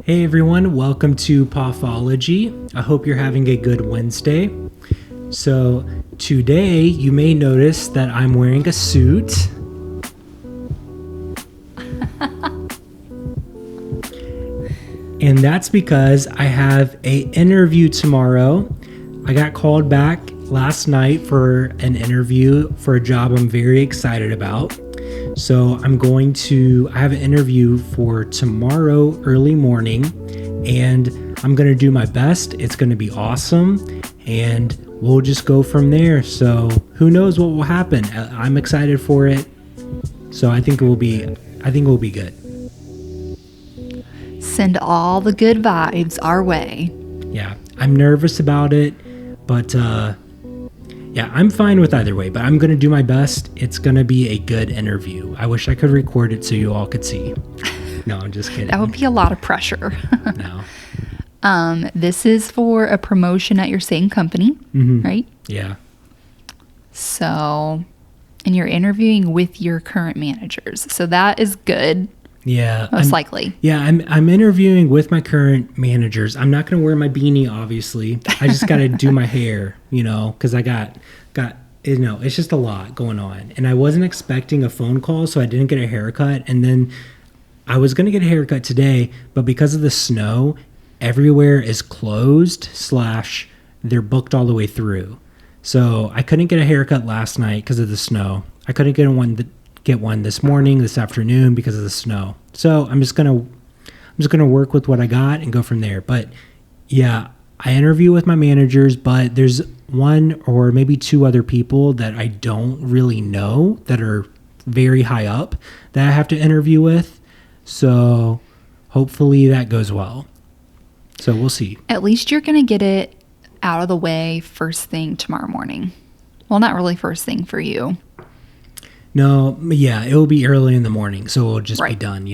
Hey everyone, welcome to Pathology. I hope you're having a good Wednesday. So today you may notice that I'm wearing a suit. And that's because I have an interview tomorrow. I got called back last night for an interview for a job I'm very excited about. So I have an interview for tomorrow early morning, and I'm going to do my best. It's going to be awesome, and we'll just go from there. So who knows what will happen? I'm excited for it. So I think it will be good. Send all the good vibes our way. Yeah, I'm nervous about it, but yeah, I'm fine with either way, but I'm going to do my best. It's going to be a good interview. I wish I could record it so you all could see. No, I'm just kidding. That would be a lot of pressure. No. This is for a promotion at your same company, right? Yeah. So, and you're interviewing with your current managers. So that is good. Yeah. Most likely. Yeah, I'm interviewing with my current managers. I'm not going to wear my beanie, obviously. I just got to do my hair, because I got it's just a lot going on. And I wasn't expecting a phone call, so I didn't get a haircut. And then I was going to get a haircut today, but because of the snow, everywhere is closed / they're booked all the way through. So I couldn't get a haircut last night because of the snow. I couldn't get one this morning, this afternoon because of the snow. So I'm just gonna work with what I got and go from there. But yeah, I interview with my managers, but there's one or maybe two other people that I don't really know that are very high up that I have to interview with. So hopefully that goes well. So we'll see. At least you're going to get it out of the way first thing tomorrow morning. Well, not really first thing for you. No, yeah, it will be early in the morning, so it'll just be done,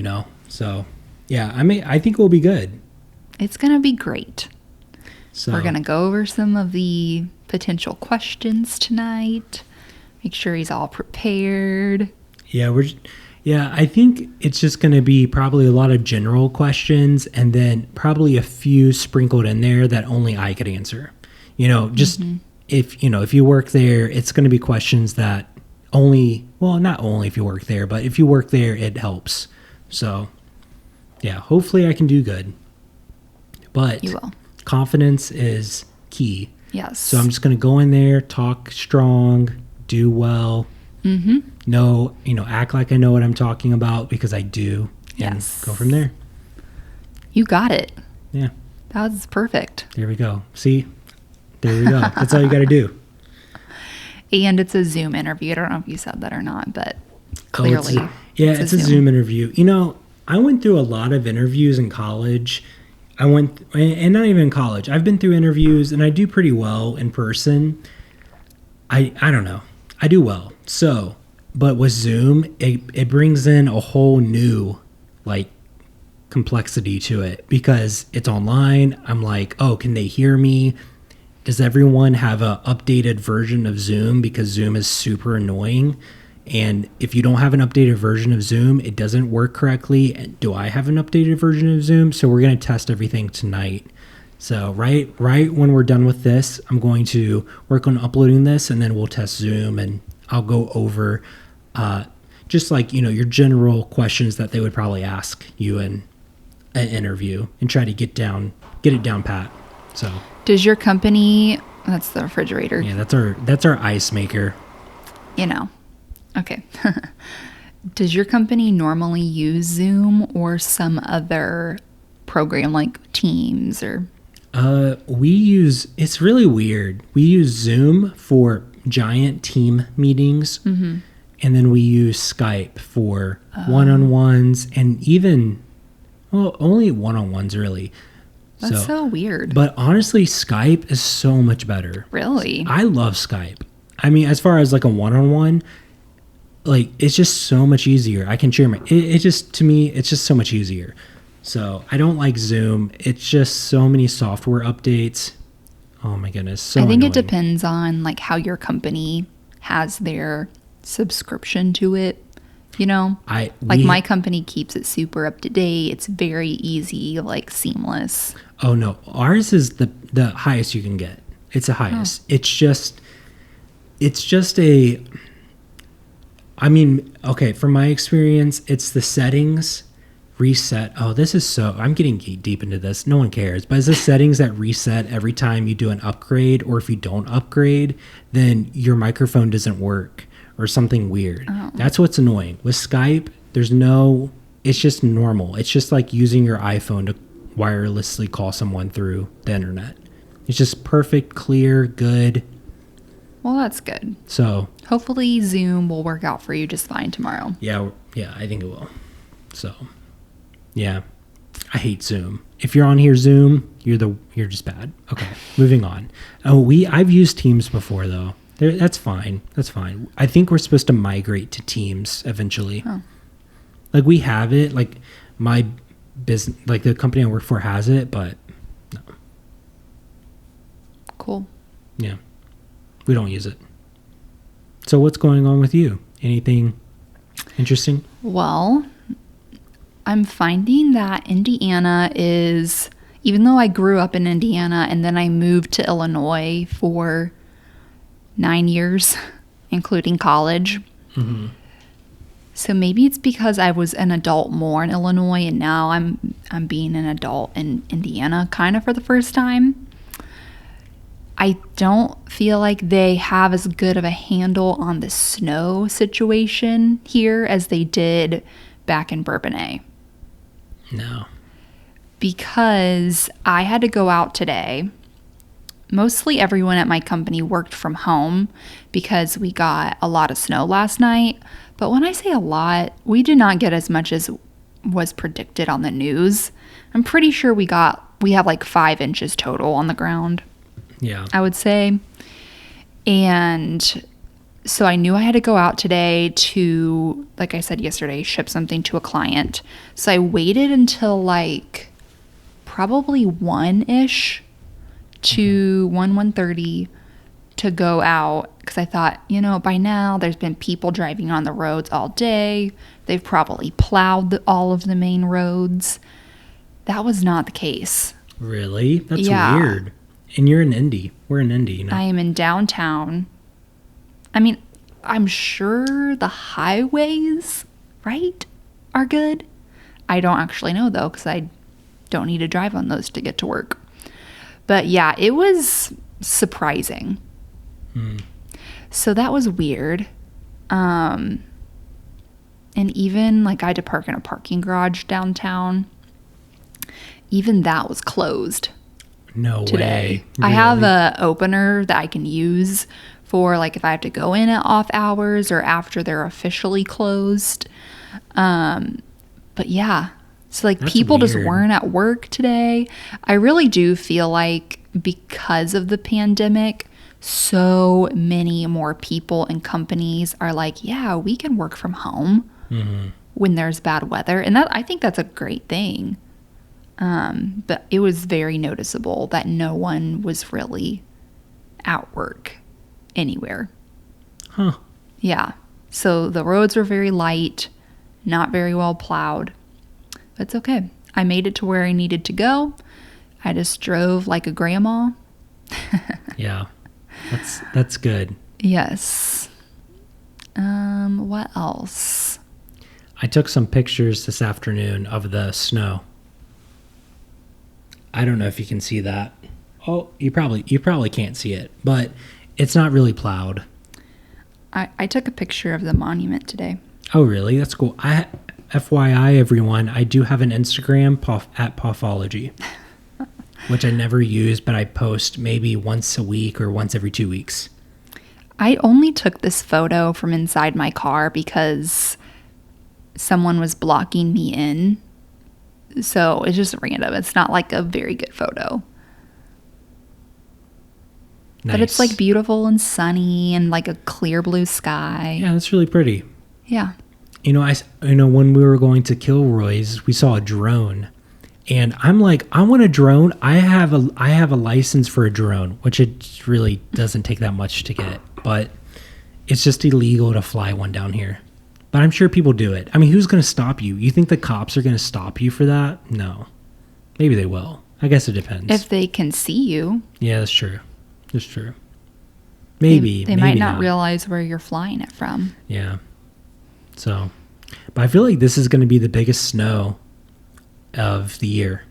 So, yeah, I think it will be good. It's going to be great. So we're going to go over some of the potential questions tonight. Make sure he's all prepared. Yeah, I think it's just going to be probably a lot of general questions and then probably a few sprinkled in there that only I could answer. Just if you work there, it's going to be questions that not only if you work there, but if you work there, it helps. So, yeah, hopefully I can do good. But you will. Confidence is key. Yes. So I'm just going to go in there, talk strong, do well. No, act like I know what I'm talking about because I do. And go from there. You got it. Yeah. That was perfect. There we go. See? There we go. That's all you got to do. And it's a Zoom interview. I don't know if you said that or not, but clearly. It's a Zoom interview. I went through a lot of interviews in college. And not even in college. I've been through interviews and I do pretty well in person. I don't know. I do well. So, but with Zoom, it brings in a whole new complexity to it because it's online. I'm like, oh, can they hear me? Does everyone have an updated version of Zoom? Because Zoom is super annoying. And if you don't have an updated version of Zoom, it doesn't work correctly. Do I have an updated version of Zoom? So we're going to test everything tonight. So right when we're done with this, I'm going to work on uploading this and then we'll test Zoom and I'll go over just your general questions that they would probably ask you in an interview and try to get it down pat. So does your company, that's the refrigerator. Yeah, that's our ice maker. Okay. Does your company normally use Zoom or some other program like Teams or? It's really weird. We use Zoom for giant team meetings. And then we use Skype for one-on-ones and even, only one-on-ones really. That's so weird. But honestly, Skype is so much better. Really? I love Skype. I mean, as far as a one-on-one, it's just so much easier. I can share to me, it's just so much easier. So I don't like Zoom. It's just so many software updates. Oh my goodness. So I think annoying. It depends on how your company has their subscription to it. You know, I like we my company keeps it super up to date. It's very easy, like seamless. Oh no, ours is the highest you can get. It's the highest. It's just a. I mean, okay, from my experience, it's the settings reset. Oh, this is so. I'm getting deep into this. No one cares, but it's the settings that reset every time you do an upgrade, or if you don't upgrade, then your microphone doesn't work or something weird. Oh. That's what's annoying with Skype. There's no. It's just normal. It's just like using your iPhone to wirelessly call someone through the internet. It's just perfect, clear, good. Well, that's good. So hopefully Zoom will work out for you just fine tomorrow. yeah, I think it will. So yeah, I hate Zoom. If you're on here, Zoom, you're just bad. Okay, moving on. Oh, I've used Teams before though. That's fine. That's fine. I think we're supposed to migrate to Teams eventually. Oh. Like we have it. Like my business, like the company I work for has it, but no. Cool. Yeah, we don't use it. So what's going on with you? Anything interesting? Well, I'm finding that Indiana is, even though I grew up in Indiana and then I moved to Illinois for 9 years, including college. Mm-hmm. So maybe it's because I was an adult more in Illinois and now I'm being an adult in Indiana kind of for the first time. I don't feel like they have as good of a handle on the snow situation here as they did back in Bourbonnais. No. Because I had to go out today. Mostly everyone at my company worked from home because we got a lot of snow last night. But when I say a lot, we did not get as much as was predicted on the news. I'm pretty sure we have like 5 inches total on the ground. Yeah. I would say. And so I knew I had to go out today to, like I said yesterday, ship something to a client. So I waited until like probably 1-ish to 1:30 to go out because I thought, by now there's been people driving on the roads all day. They've probably plowed all of the main roads. That was not the case. Really? That's weird. And you're in Indy. We're in Indy. I am in downtown. I mean, I'm sure the highways, right, are good. I don't actually know, though, because I don't need to drive on those to get to work. But yeah, it was surprising. So that was weird. And even, like, I had to park in a parking garage downtown. Even that was closed. No today. way. Really? I have a opener that I can use for like if I have to go in at off hours or after they're officially closed. But yeah, so like that's people weird. Just weren't at work today. I really do feel like because of the pandemic, so many more people and companies are like, yeah, we can work from home when there's bad weather. And I think that's a great thing. But it was very noticeable that no one was really at work anywhere. Huh. Yeah. So the roads were very light, not very well plowed. But it's okay. I made it to where I needed to go. I just drove like a grandma. Yeah. That's good. Yes. What else? I took some pictures this afternoon of the snow. I don't know if you can see that. Oh, you probably can't see it, but it's not really plowed. I took a picture of the monument today. Oh, really? That's cool. FYI, everyone, I do have an Instagram at Pothology, which I never use, but I post maybe once a week or once every 2 weeks. I only took this photo from inside my car because someone was blocking me in. So it's just random. It's not like a very good photo. Nice. But it's like beautiful and sunny and like a clear blue sky. Yeah, that's really pretty. Yeah. When we were going to Kilroy's, we saw a drone. And I'm like, I want a drone. I have a license for a drone, which it really doesn't take that much to get. But it's just illegal to fly one down here. But I'm sure people do it. I mean, who's going to stop you? You think the cops are going to stop you for that? No. Maybe they will. I guess it depends. If they can see you. Yeah, that's true. That's true. Maybe. They might not realize where you're flying it from. Yeah. So, but I feel like this is going to be the biggest snow of the year.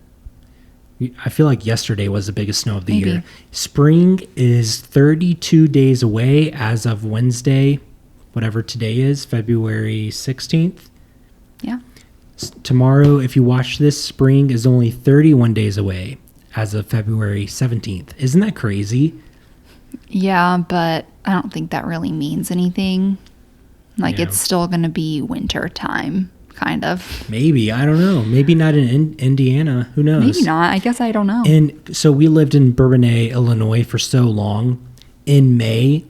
I feel like yesterday was the biggest snow of the year. Spring is 32 days away as of Wednesday, whatever today is, February 16th. Yeah. Tomorrow, if you watch this, spring is only 31 days away as of February 17th. Isn't that crazy? Yeah, but I don't think that really means anything. Like, Yeah. it's still going to be winter time, kind of. Maybe. I don't know. Maybe not in Indiana. Who knows? Maybe not. I guess I don't know. And so we lived in Bourbonnais, Illinois for so long. In May,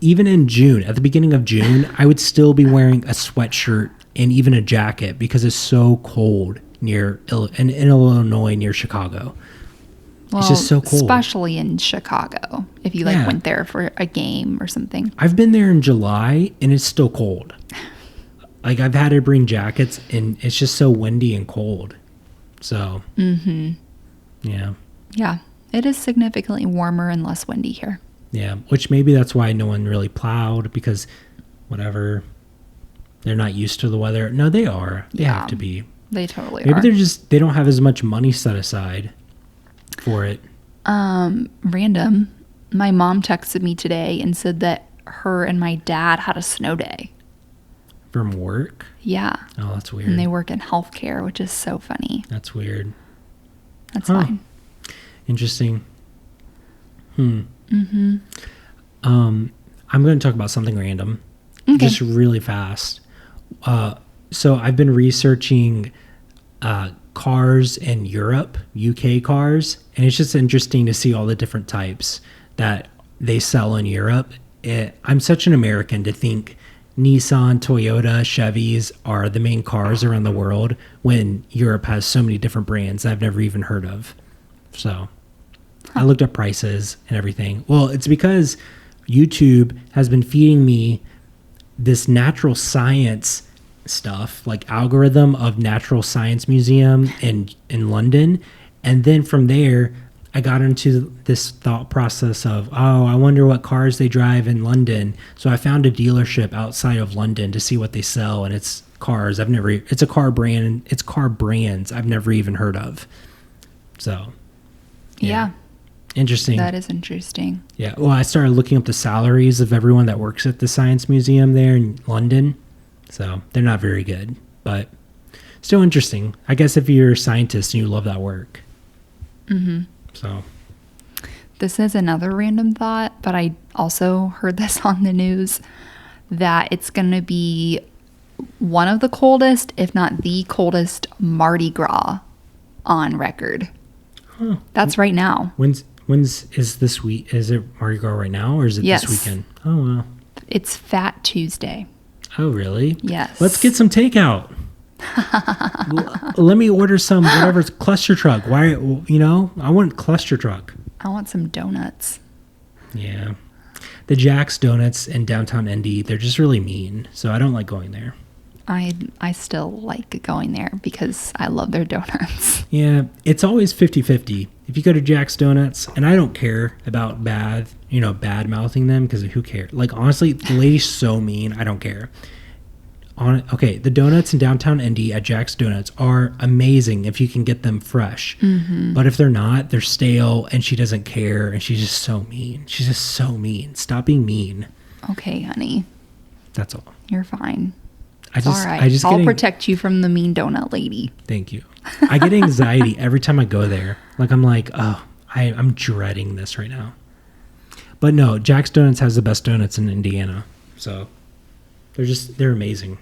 even in June, at the beginning of June, I would still be wearing a sweatshirt and even a jacket because it's so cold in Illinois near Chicago. Well, it's just so cold. Especially in Chicago, if you went there for a game or something. I've been there in July and it's still cold. Like, I've had to bring jackets and it's just so windy and cold. So, yeah. Yeah, it is significantly warmer and less windy here. Yeah, which maybe that's why no one really plowed, because whatever, they're not used to the weather. No, they are. They have to be. They totally are. Maybe they don't have as much money set aside for it. Random. My mom texted me today and said that her and my dad had a snow day. From work? Yeah. Oh, that's weird. And they work in healthcare, which is so funny. That's weird. That's fine. Interesting. I'm going to talk about something random, just really fast. So I've been researching cars in Europe, UK cars, and it's just interesting to see all the different types that they sell in Europe. I'm such an American to think Nissan, Toyota, Chevys are the main cars around the world when Europe has so many different brands I've never even heard of. So I looked up prices and everything. Well, it's because YouTube has been feeding me this natural science stuff, like algorithm of Natural Science Museum in London. And then from there, I got into this thought process of, I wonder what cars they drive in London. So I found a dealership outside of London to see what they sell. And it's cars it's a car brand. It's car brands I've never even heard of. So, yeah. Interesting. That is interesting. Yeah. Well, I started looking up the salaries of everyone that works at the Science Museum there in London. So they're not very good, but still interesting. I guess if you're a scientist and you love that work. So this is another random thought, but I also heard this on the news that it's going to be one of the coldest, if not the coldest, Mardi Gras on record. Huh. That's right now. When's is this week? Is it Mardi Gras right now, or is it this weekend? Oh, wow. It's Fat Tuesday. Oh, really? Yes. Let's get some takeout. Let me order some whatever cluster truck. Why? I want cluster truck. I want some donuts. Yeah. The Jack's Donuts in downtown Indy, they're just really mean. So I don't like going there. I still like going there because I love their donuts. Yeah, it's always 50-50. If you go to Jack's Donuts, and I don't care about bad mouthing them, because who cares? Like, honestly, the lady's so mean, I don't care. The donuts in downtown Indy at Jack's Donuts are amazing if you can get them fresh. But if they're not, they're stale, and she doesn't care, and she's just so mean. She's just so mean. Stop being mean. Okay, honey. That's all. You're fine. All right. I'll protect you from the mean donut lady. Thank you. I get anxiety every time I go there. Like, I'm like, I'm dreading this right now. But no, Jack's Donuts has the best donuts in Indiana. So they're amazing.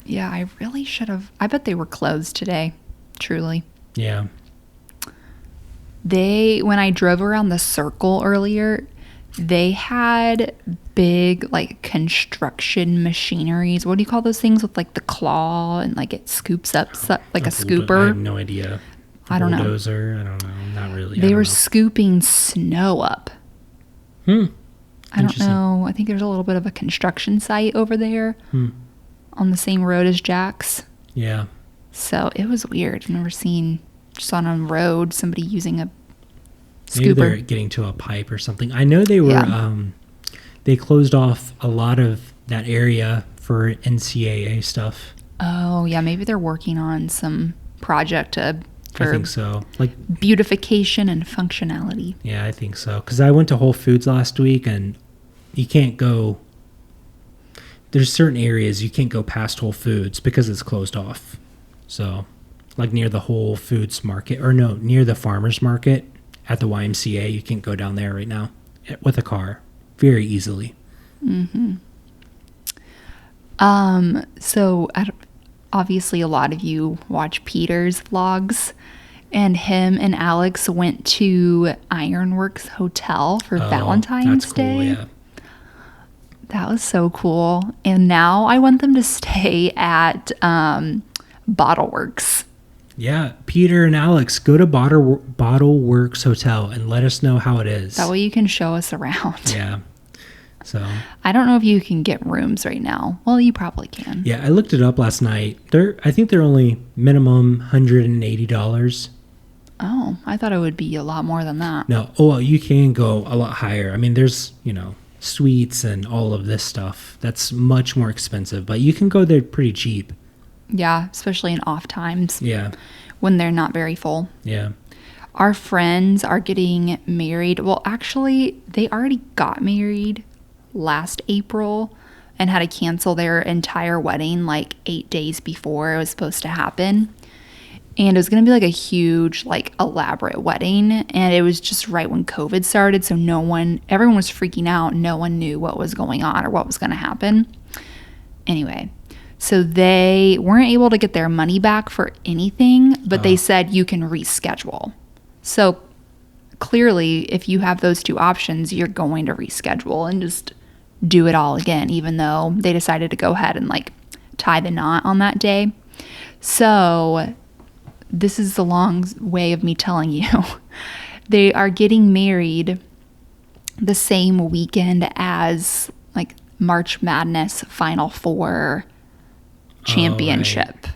Yeah, I really should have. I bet they were closed today. Truly. Yeah. When I drove around the circle earlier, they had big, like, construction machineries. What do you call those things with, like, the claw and, like, it scoops up like a scooper? I have no idea. I don't know. Bulldozer? I don't know. Not really. They were scooping snow up. I don't know. I think there's a little bit of a construction site over there on the same road as Jack's. Yeah. So it was weird. I've never seen just on a road somebody using a Maybe they're scooper. getting to a pipe or something. I know they were, they closed off a lot of that area for NCAA stuff. Oh, yeah. Maybe they're working on some project I for think so. Like, beautification and functionality. yeah, I think so. Because I went to Whole Foods last week, and you can't go. There's certain areas you can't go past Whole Foods because it's closed off. So, like near the Whole Foods market, or no, near the farmers market at the YMCA, you can't go down there right now with a car very easily. So obviously a lot of you watch Peter's vlogs, and him and Alex went to Ironworks Hotel for Valentine's Day. Yeah. That was so cool. And now I want them to stay at Bottle Works. Yeah, Peter and Alex, go to Bottle Works Hotel and let us know how it is. That way you can show us around. Yeah. So, I don't know if you can get rooms right now. Well, you probably can. yeah, I looked it up last night. I think they're only minimum $180. Oh, I thought it would be a lot more than that. No, well, you can go a lot higher. I mean, there's, suites and all of this stuff. That's much more expensive, but you can go there pretty cheap. Yeah, especially in off times. Yeah. When they're not very full. Yeah. Our friends are getting married. Well, actually, they already got married last April and had to cancel their entire wedding like 8 days before it was supposed to happen. And it was going to be like a huge, like elaborate wedding. And it was just right when COVID started. So everyone was freaking out. No one knew what was going on or what was going to happen. Anyway, so they weren't able to get their money back for anything, but they said you can reschedule. So clearly, if you have those two options, you're going to reschedule and just do it all again, even though they decided to go ahead and like tie the knot on that day. So this is the long way of me telling you. They are getting married the same weekend as like March Madness Final Four championship. Right.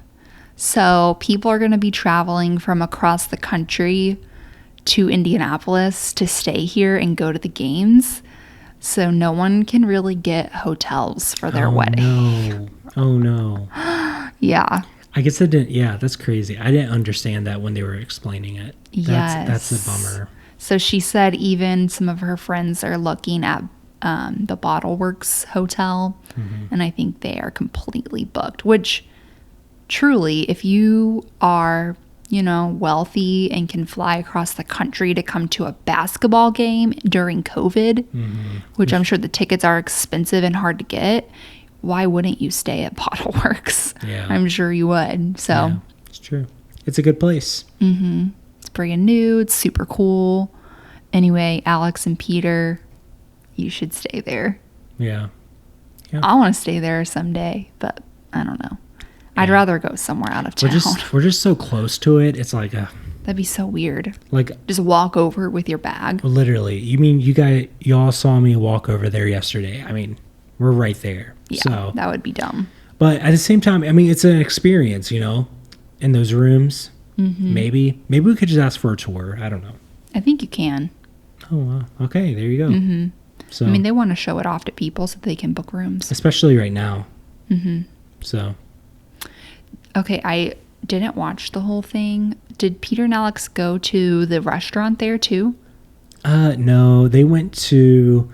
So people are going to be traveling from across the country to Indianapolis to stay here and go to the games. So no one can really get hotels for their wedding. No. Oh, no. Yeah. I guess I didn't. Yeah, that's crazy. I didn't understand that when they were explaining it. That's a bummer. So she said even some of her friends are looking at the Bottle Works Hotel, and I think they are completely booked, which truly, if you are, wealthy and can fly across the country to come to a basketball game during COVID, which I'm sure the tickets are expensive and hard to get, why wouldn't you stay at Bottle Works? Yeah. I'm sure you would. So yeah, it's true. It's a good place. It's brand new. It's super cool. Anyway, Alex and Peter, you should stay there. Yeah. I want to stay there someday, but I don't know. I'd rather go somewhere out of town. We're just so close to it. It's like that'd be so weird. Like just walk over with your bag. Literally. You mean y'all saw me walk over there yesterday? I mean, we're right there. Yeah, so that would be dumb. But at the same time, I mean, it's an experience, in those rooms. Maybe we could just ask for a tour. I don't know. I think you can. Oh, wow. Okay, there you go. So I mean, they want to show it off to people so they can book rooms. Especially right now. So. Okay, I didn't watch the whole thing. Did Peter and Alex go to the restaurant there too? No, they went to...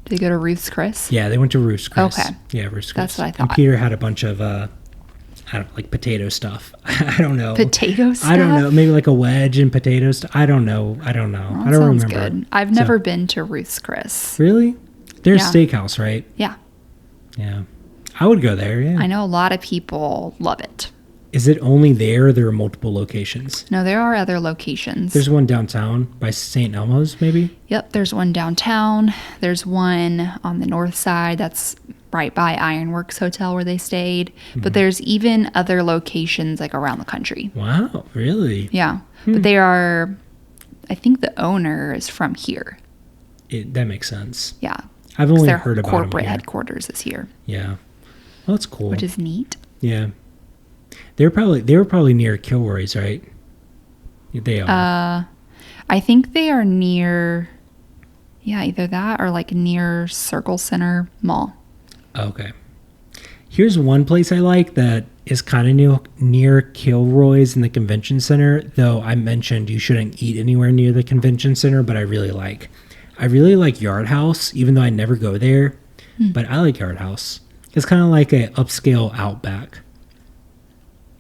Did they go to Ruth's Chris? Yeah, they went to Ruth's Chris. Okay. Yeah, Ruth's Chris. That's what I thought. And Peter had a bunch of, like potato stuff. I don't know. Potato stuff? I don't know. Maybe like a wedge and potato stuff. I don't know. Well, I don't sounds remember. Good. I've never been to Ruth's Chris. Really? There's Yeah. steakhouse, right? Yeah. Yeah. I would go there, yeah. I know a lot of people love it. Is it only there or there are multiple locations? No, there are other locations. There's one downtown by St. Elmo's, maybe? Yep, there's one downtown. There's one on the north side that's right by Ironworks Hotel where they stayed. But there's even other locations like around the country. Wow, really? Yeah. But they are, I think the owner is from here. That makes sense. Yeah. I've only Their heard about them corporate here. headquarters is here. Yeah. Well, that's cool. which is neat. Yeah. They were probably near Kilroy's, right? They are. I think they are near, either that or like near Circle Center Mall. Okay. Here's one place I like that is kind of near Kilroy's in the convention center, though I mentioned you shouldn't eat anywhere near the convention center, but I really like Yard House, even though I never go there, but I like Yard House. It's kind of like a upscale Outback.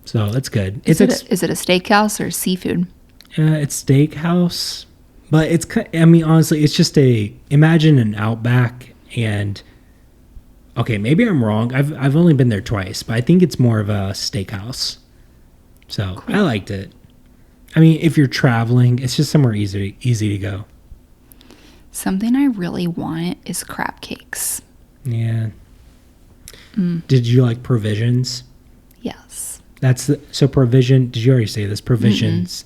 So it's good. Is it a steakhouse or seafood? It's steakhouse, but honestly, it's just imagine an Outback and, okay, maybe I'm wrong. I've only been there twice, but I think it's more of a steakhouse. So cool. I liked it. I mean, if you're traveling, it's just somewhere easy to go. Something I really want is crab cakes. Yeah. Did you like Provisions? Yes. So Provision, did you already say this? Provisions.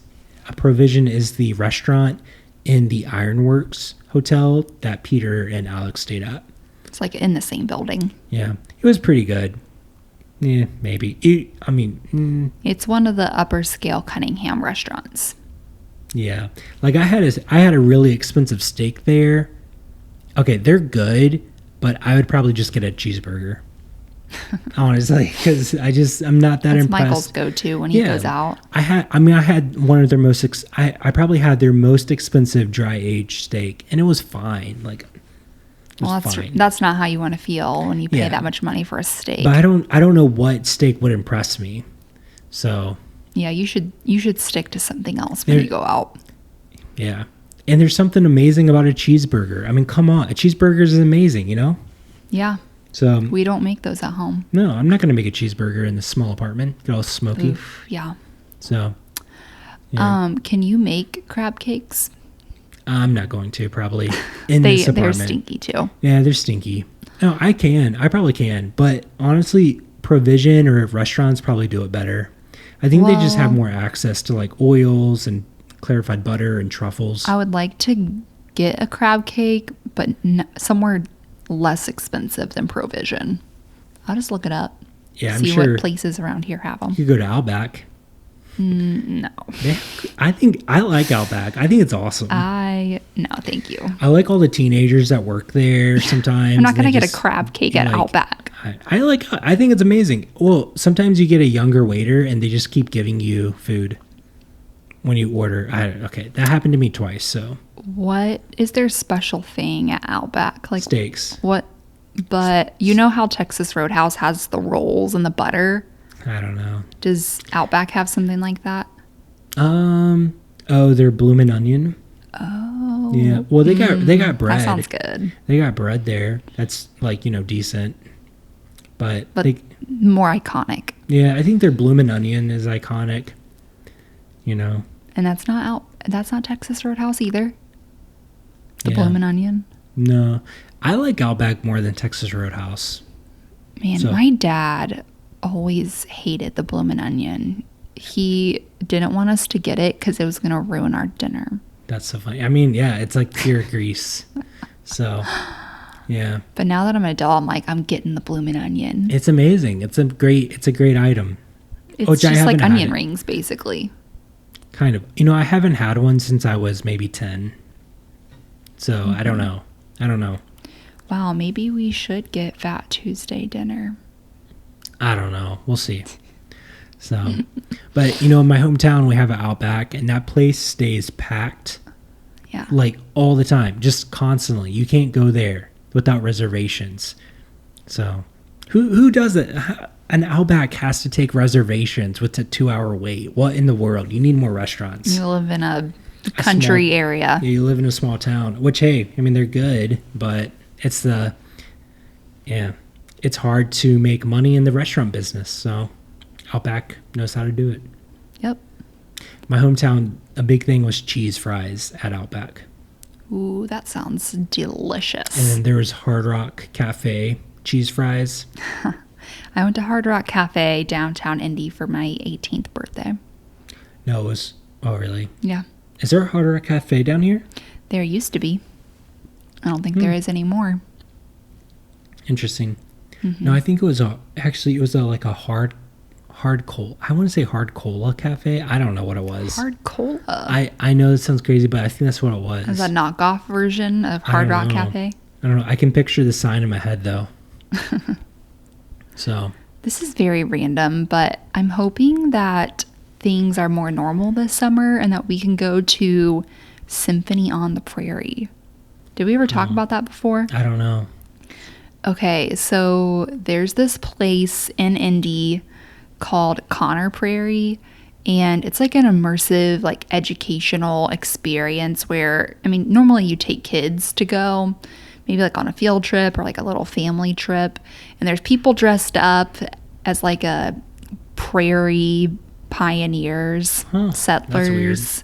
A Provision is the restaurant in the Ironworks Hotel that Peter and Alex stayed at. It's like in the same building. Yeah. It was pretty good. Yeah, maybe. It's one of the upper scale Cunningham restaurants. Yeah. Like I had a really expensive steak there. Okay, they're good, but I would probably just get a cheeseburger. Honestly, because I'm not that That's impressed. Michael's go-to when he goes out. I had one of their most. I probably had their most expensive dry aged steak, and it was fine. Like, it was fine. That's not how you want to feel when you pay that much money for a steak. But I don't know what steak would impress me. So yeah, you should stick to something else when you go out. Yeah, and there's something amazing about a cheeseburger. I mean, come on, a cheeseburger is amazing, you know? Yeah. So we don't make those at home. No, I'm not going to make a cheeseburger in this small apartment. Get all smoky. Oof, yeah. So. Yeah. Can you make crab cakes? I'm not going to probably in this apartment. They're stinky too. Yeah, they're stinky. No, I can. I probably can. But honestly, Provision or restaurants probably do it better. I think they just have more access to like oils and clarified butter and truffles. I would like to get a crab cake, but somewhere less expensive than Provision. I'll just look it up. Yeah, I'm sure. See what places around here have them. You could go to Outback. No. I like Outback. I think it's awesome. No, thank you. I like all the teenagers that work there sometimes. I'm not going to get a crab cake at Outback. I think it's amazing. Well, sometimes you get a younger waiter and they just keep giving you food when you order. That happened to me twice, so. What is their special thing at Outback? Like steaks. What? But you know how Texas Roadhouse has the rolls and the butter? I don't know. Does Outback have something like that? They're bloomin' onion. Oh. Yeah. Well, they got bread. That sounds good. They got bread there. That's like, decent. But more iconic. Yeah, I think their bloomin' onion is iconic. And that's not Texas Roadhouse either. The bloomin' onion. No. I like Outback more than Texas Roadhouse. Man, my dad always hated the bloomin' onion. He didn't want us to get it because it was going to ruin our dinner. That's so funny. I mean, yeah, it's like pure grease. So, yeah. But now that I'm an adult, I'm like, I'm getting the bloomin' onion. It's amazing. It's a great item. It's just like onion rings, basically. Kind of. I haven't had one since I was maybe 10. So, mm-hmm. I don't know. Wow, maybe we should get Fat Tuesday dinner. I don't know. We'll see. So, but in my hometown, we have an Outback, and that place stays packed. Yeah. Like all the time, just constantly. You can't go there without reservations. So, who does it? An Outback has to take reservations with a 2-hour wait. What in the world? You need more restaurants. You live in a country area. Yeah, you live in a small town, which, hey, I mean, they're good, but it's it's hard to make money in the restaurant business. So Outback knows how to do it. Yep. My hometown, a big thing was cheese fries at Outback. Ooh, that sounds delicious. And then there was Hard Rock Cafe cheese fries. I went to Hard Rock Cafe downtown Indy for my 18th birthday. No, it was... Oh, really? Yeah. Is there a Hard Rock Cafe down here? There used to be. I don't think there is anymore. Interesting. No, I think it was like a hard cola. I want to say hard cola cafe. I don't know what it was. Hard cola. I know this sounds crazy, but I think that's what it was. Is a knockoff version of Hard Rock Cafe? I don't know. I can picture the sign in my head though. So this is very random, but I'm hoping that things are more normal this summer and that we can go to Symphony on the Prairie. Did we ever talk about that before? I don't know. Okay, so there's this place in Indy called Prairie, and it's like an immersive, like educational experience where, I mean, normally you take kids to go, maybe like on a field trip or like a little family trip, and there's people dressed up as like a prairie pioneers, settlers.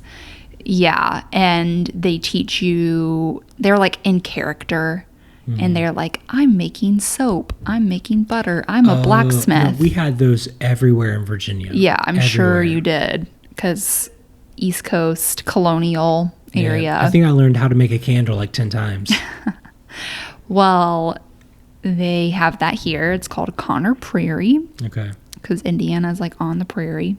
Yeah, and they teach you, they're like in character. And they're like, I'm making soap. I'm making butter. I'm a blacksmith. No, we had those everywhere in Virginia. Yeah, I'm sure you did. Because East Coast, colonial area. Yeah, I think I learned how to make a candle like 10 times. Well, they have that here. It's called Prairie. Okay. Because Indiana's like on the prairie.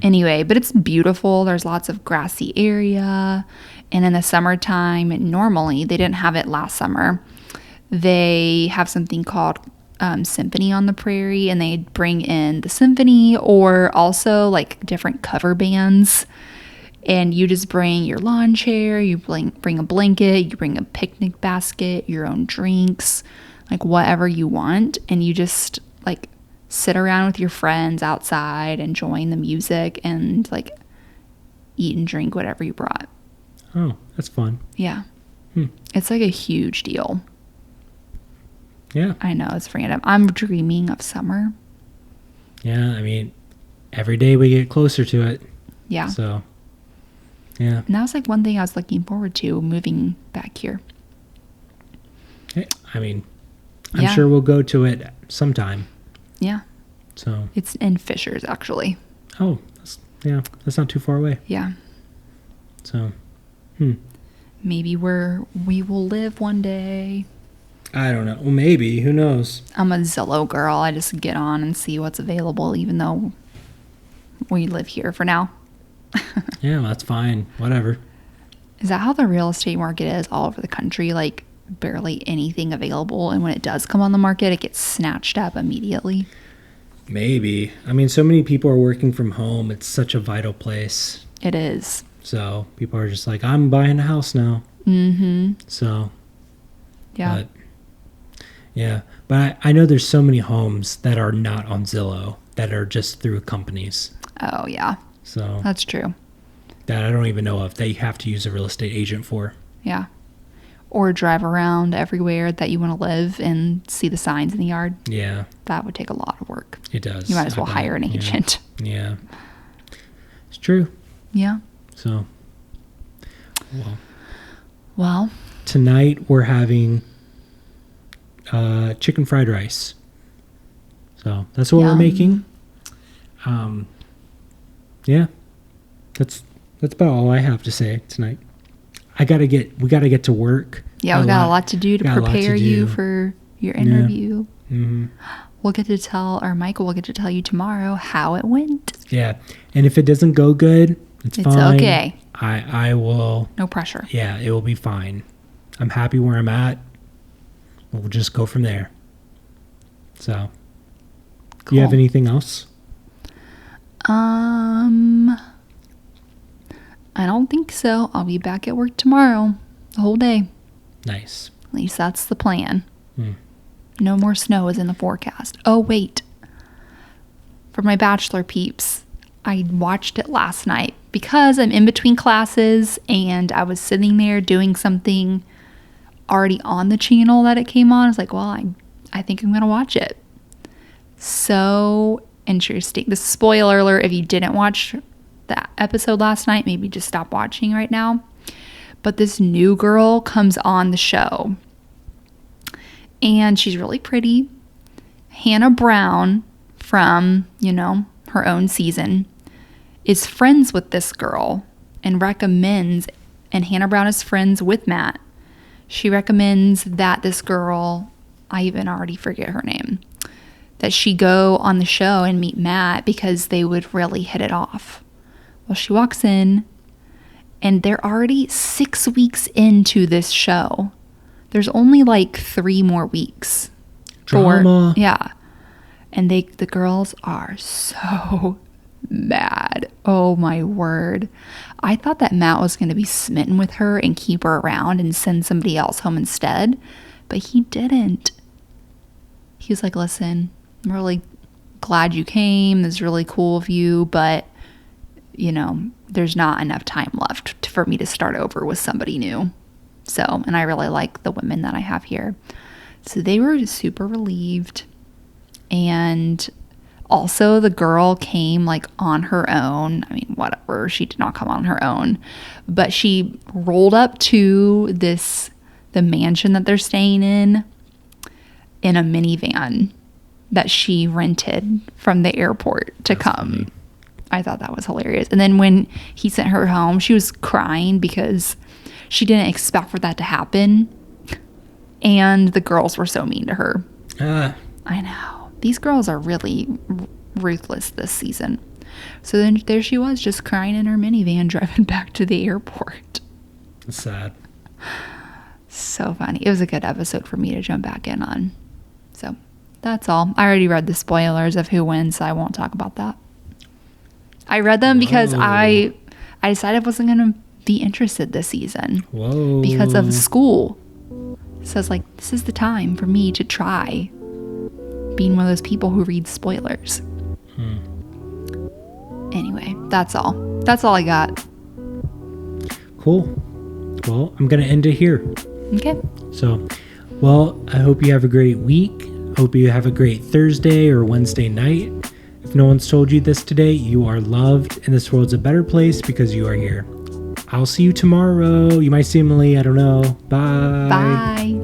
Anyway, but it's beautiful. There's lots of grassy area. And in the summertime, normally, they didn't have it last summer. They have something called Symphony on the Prairie, and they bring in the symphony or also like different cover bands. And you just bring your lawn chair, you bring a blanket, you bring a picnic basket, your own drinks, like whatever you want. And you just like sit around with your friends outside, enjoying the music and like eat and drink whatever you brought. Oh, that's fun. Yeah. It's like a huge deal. Yeah. I know, it's random. I'm dreaming of summer. Yeah, I mean, every day we get closer to it. Yeah. So, yeah. And that was like one thing I was looking forward to moving back here. Hey, I mean, I'm sure we'll go to it sometime. Yeah. So. It's in Fishers, actually. Oh, that's not too far away. Yeah. So, Maybe we will live one day. I don't know. Well, maybe. Who knows? I'm a Zillow girl. I just get on and see what's available, even though we live here for now. Yeah, well, that's fine. Whatever. Is that how the real estate market is all over the country? Like, barely anything available, and when it does come on the market, it gets snatched up immediately? Maybe. I mean, so many people are working from home. It's such a vital place. It is. So people are just like, I'm buying a house now. So. Yeah. But, yeah. But I know there's so many homes that are not on Zillow that are just through companies. Oh, yeah. So. That's true. That I don't even know of. That you have to use a real estate agent for. Yeah. Or drive around everywhere that you want to live and see the signs in the yard. Yeah. That would take a lot of work. It does. You might as well hire an agent. Yeah. It's true. Yeah. So. Well. Tonight we're having chicken fried rice. So that's what we're making. Yeah. That's about all I have to say tonight. We gotta get to work. Yeah, we got a lot to do to prepare you for your interview. Yeah. Mm-hmm. Michael will get to tell you tomorrow how it went. Yeah. And if it doesn't go good, it's fine. It's okay. I will. No pressure. Yeah, it will be fine. I'm happy where I'm at. We'll just go from there. So, cool. Do you have anything else? I don't think so. I'll be back at work tomorrow, the whole day. Nice. At least that's the plan. No more snow is in the forecast. Oh, wait. For my Bachelor peeps, I watched it last night because I'm in between classes and I was sitting there doing something already on the channel that it came on. I was like, well, I think I'm going to watch it. So interesting. The spoiler alert, if you didn't watch that episode last night, maybe just stop watching right now. But this new girl comes on the show and she's really pretty. Hannah Brown from, her own season is friends with this girl and recommends, and Hannah Brown is friends with Matt. She recommends that this girl, I even already forget her name, that she go on the show and meet Matt because they would really hit it off. Well, she walks in and they're already 6 weeks into this show. There's only like 3 more weeks. Drama. Yeah. And the girls are so mad. Oh my word. I thought that Matt was going to be smitten with her and keep her around and send somebody else home instead. But he didn't. He was like, listen, I'm really glad you came. This is really cool of you. But, you know, there's not enough time left for me to start over with somebody new. So, and I really like the women that I have here. So they were super relieved. And also the girl came like on her own. I mean, whatever. She did not come on her own. But she rolled up to the mansion that they're staying in a minivan that she rented from the airport to come. Funny. I thought that was hilarious. And then when he sent her home, she was crying because she didn't expect for that to happen. And the girls were so mean to her. I know. These girls are really ruthless this season. So then there she was, just crying in her minivan, driving back to the airport. That's sad. So funny. It was a good episode for me to jump back in on. So that's all. I already read the spoilers of who wins, so I won't talk about that. I read them because I decided I wasn't going to be interested this season. Whoa. Because of school. So I was like, this is the time for me to try being one of those people who read spoilers. Anyway, that's all. That's all I got. Cool. Well, I'm going to end it here. Okay. So, well, I hope you have a great week. Hope you have a great Thursday or Wednesday night. If no one's told you this today, you are loved and this world's a better place because you are here. I'll see you tomorrow. You might see Emily. I don't know. Bye. Bye.